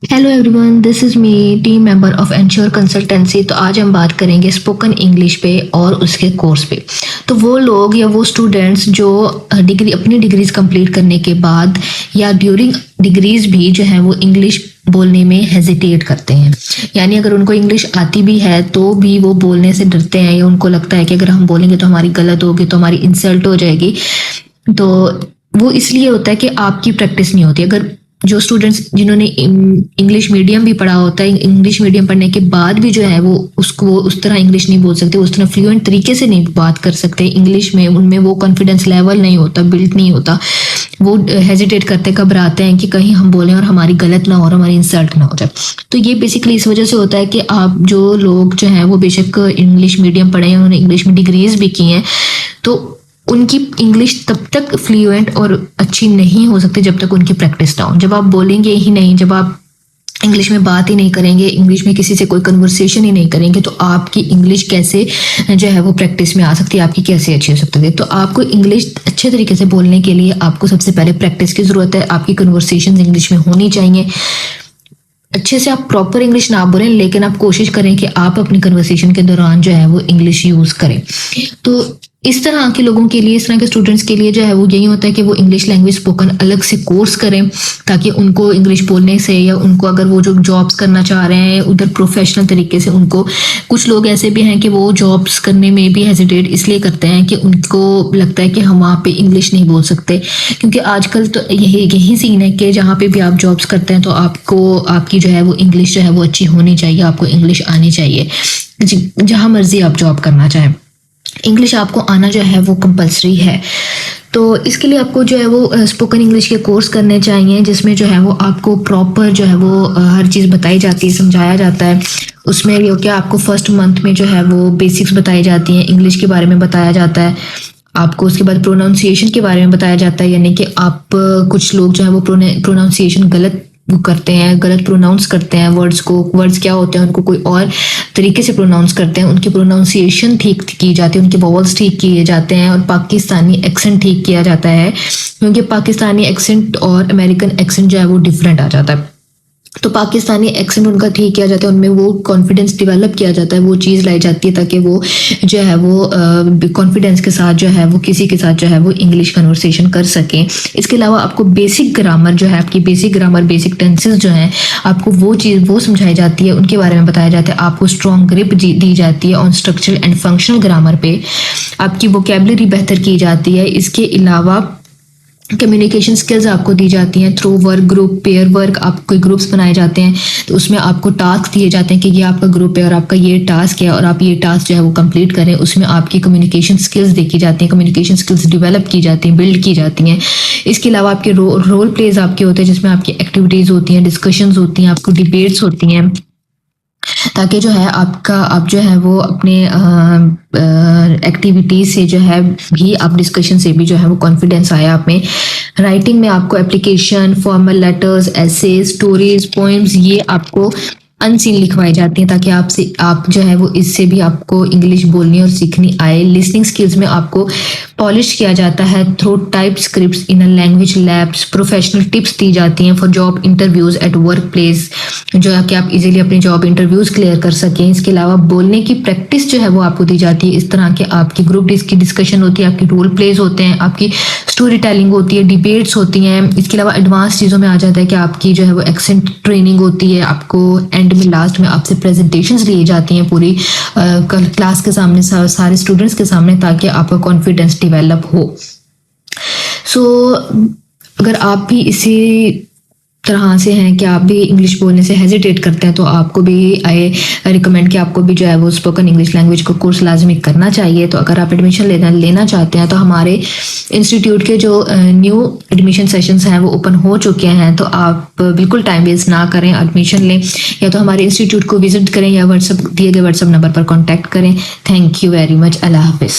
Hello everyone, this is me, team member of ensure consultancy. तो आज हम बात करेंगे स्पोकन इंग्लिश पे और उसके कोर्स पे। तो वो लोग या वो स्टूडेंट्स जो अपनी डिग्रीज कंप्लीट करने के बाद या ड्यूरिंग डिग्रीज भी जो है वो इंग्लिश बोलने में हेजिटेट करते हैं। यानी अगर उनको इंग्लिश आती भी है तो भी वो बोलने से डरते हैं या उनको लगता है कि अगर हम बोलेंगे तो हमारी गलत होगी, तो हमारी इंसल्ट हो जाएगी। तो वो इसलिए होता है कि आपकी प्रैक्टिस नहीं होती। अगर जो स्टूडेंट्स जिन्होंने इंग्लिश मीडियम भी पढ़ा होता है, इंग्लिश मीडियम पढ़ने के बाद भी जो है वो उसको उस तरह इंग्लिश नहीं बोल सकते, उस तरह फ्लुएंट तरीके से नहीं बात कर सकते इंग्लिश में, उनमें वो कॉन्फिडेंस लेवल नहीं होता, बिल्ड नहीं होता। वो हेजिटेट करते, घबराते हैं कि कहीं हम बोलें और हमारी गलत ना हो और हमारी इंसल्ट ना हो जाए। तो ये बेसिकली इस वजह से होता है कि आप जो लोग जो हैं वो बेशक इंग्लिश मीडियम पढ़े हैं, उन्होंने इंग्लिश में डिग्रीज भी की हैं, तो उनकी इंग्लिश तब तक फ्लुएंट और अच्छी नहीं हो सकती जब तक उनकी प्रैक्टिस ना हो। जब आप बोलेंगे ही नहीं, जब आप इंग्लिश में बात ही नहीं करेंगे, इंग्लिश में किसी से कोई कन्वर्सेशन ही नहीं करेंगे, तो आपकी इंग्लिश कैसे जो है वो प्रैक्टिस में आ सकती है, आपकी कैसे अच्छी हो सकती है। तो आपको इंग्लिश अच्छे तरीके से बोलने के लिए आपको सबसे पहले प्रैक्टिस की ज़रूरत है। आपकी कन्वर्सेशन इंग्लिश में होनी चाहिए। अच्छे से आप प्रॉपर इंग्लिश ना बोलें, लेकिन आप कोशिश करें कि आप अपनी कन्वर्सेशन के दौरान जो है वो इंग्लिश यूज़ करें। तो इस तरह के लोगों के लिए, इस तरह के स्टूडेंट्स के लिए जो है वो यही होता है कि वो इंग्लिश लैंग्वेज स्पोकन अलग से कोर्स करें, ताकि उनको इंग्लिश बोलने से या उनको अगर वो जो जॉब्स करना चाह रहे हैं उधर प्रोफेशनल तरीके से, उनको कुछ लोग ऐसे भी हैं कि वो जॉब्स करने में भी हेजिटेट इसलिए करते हैं कि उनको लगता है कि हम वहाँ पे इंग्लिश नहीं बोल सकते। क्योंकि आजकल तो यही सीन है कि जहाँ पे भी आप जॉब्स करते हैं तो आपको आपकी जो है वो इंग्लिश जो है वो अच्छी होनी चाहिए, आपको इंग्लिश आनी चाहिए जहाँ मर्जी आप जॉब करना चाहें। इंग्लिश आपको आना जो है वो कंपलसरी है। तो इसके लिए आपको जो है वो स्पोकन इंग्लिश के कोर्स करने चाहिए, जिसमें जो है वो आपको प्रॉपर जो है वो हर चीज़ बताई जाती है, समझाया जाता है। उसमें ये क्या आपको फर्स्ट मंथ में जो है वो बेसिक्स बताई जाती हैं, इंग्लिश के बारे में बताया जाता है आपको। उसके बाद प्रोनाउंसिएशन के बारे में बताया जाता है, यानी कि आप कुछ लोग जो है वो प्रोनाउंसिएशन गलत करते हैं, गलत प्रोनाउंस करते हैं वर्ड्स को। वर्ड्स क्या होते हैं उनको कोई और तरीके से प्रोनाउंस करते हैं, उनकी प्रोनाउंसिएशन ठीक की जाती है, उनके वॉवल्स ठीक किए जाते हैं और पाकिस्तानी एक्सेंट ठीक किया जाता है, क्योंकि पाकिस्तानी एक्सेंट और अमेरिकन एक्सेंट जो है वो डिफरेंट आ जाता है। तो पाकिस्तानी एक्सेंट उनका ठीक किया जाता है, उनमें वो कॉन्फिडेंस डेवलप किया जाता है, वो चीज़ लाई जाती है ताकि वो जो है वो कॉन्फिडेंस के साथ जो है वो किसी के साथ जो है वो इंग्लिश कन्वर्सेशन कर सकें। इसके अलावा आपको बेसिक ग्रामर जो है, आपकी बेसिक ग्रामर, बेसिक टेंसेस जो हैं, आपको वो चीज़ वो समझाई जाती है, उनके बारे में बताया जाता है। आपको स्ट्रॉन्ग ग्रिप दी जाती है on structural and functional grammar पे। आपकी वोकेबलरी बेहतर की जाती है। इसके अलावा कम्युनिकेशन स्किल्स आपको दी जाती हैं through work group, pair work. आपके ग्रुप्स बनाए जाते हैं तो उसमें आपको टास्क दिए जाते हैं कि ये आपका ग्रुप है और आपका ये टास्क है और आप ये टास्क जो है वो कंप्लीट करें। उसमें आपकी कम्युनिकेशन स्किल्स देखी जाती हैं, कम्युनिकेशन स्किल्स डेवलप की जाती हैं, बिल्ड की जाती हैं। इसके अलावा आपके रोल प्लेज आपके होते हैं, जिसमें आपकी एक्टिविटीज़ होती हैं, डिस्कशंस होती हैं, आपको डिबेट्स होती हैं, ताकि जो है आप जो है वो अपने एक्टिविटीज से जो है भी, आप डिस्कशन से भी जो है वो कॉन्फिडेंस आए आप में। राइटिंग में आपको एप्लीकेशन, फॉर्मल लेटर्स, एसे, स्टोरीज, पोइम्स, ये आपको अनसीन लिखवाई जाती हैं ताकि आप जो है वो इससे भी आपको इंग्लिश बोलनी और सीखनी आए। लिसनिंग स्किल्स में आपको पॉलिश किया जाता है through type scripts in language labs. Professional tips दी जाती हैं for job interviews at work place, जो है कि आप इजीली अपनी जॉब इंटरव्यूज क्लियर कर सकें। इसके अलावा बोलने की प्रैक्टिस जो है वो आपको दी जाती है। इस तरह के आपकी ग्रुप की डिस्कशन होती है, आपकी रोल प्लेज होते हैं, आपकी स्टोरी टेलिंग होती है, डिबेट्स होती हैं। इसके अलावा एडवांस चीज़ों में आ जाता है कि आपकी जो है वो एक्सेंट ट्रेनिंग होती है। आपको एंड में लास्ट में आपसे प्रेजेंटेशंस ली जाती हैं पूरी क्लास के सामने, सारे स्टूडेंट्स के सामने, ताकि आपका कॉन्फिडेंस डेवलप हो। सो अगर आप भी इसी तरह से हैं कि आप भी इंग्लिश बोलने से हेजिटेट करते हैं, तो आपको भी आई रिकमेंड कि आपको भी जो है वो स्पोकन इंग्लिश लैंग्वेज का कोर्स लाजमी करना चाहिए। तो अगर आप एडमिशन लेना चाहते हैं तो हमारे इंस्टीट्यूट के जो न्यू एडमिशन सेशंस हैं वो ओपन हो चुके हैं, तो आप बिल्कुल टाइम वेस्ट ना करें, एडमिशन लें, या तो हमारे इंस्टीट्यूट को विजिट करें या दिए गए व्हाट्सएप नंबर पर कॉन्टैक्ट करें। Thank you very much. अल्लाह हाफिज़।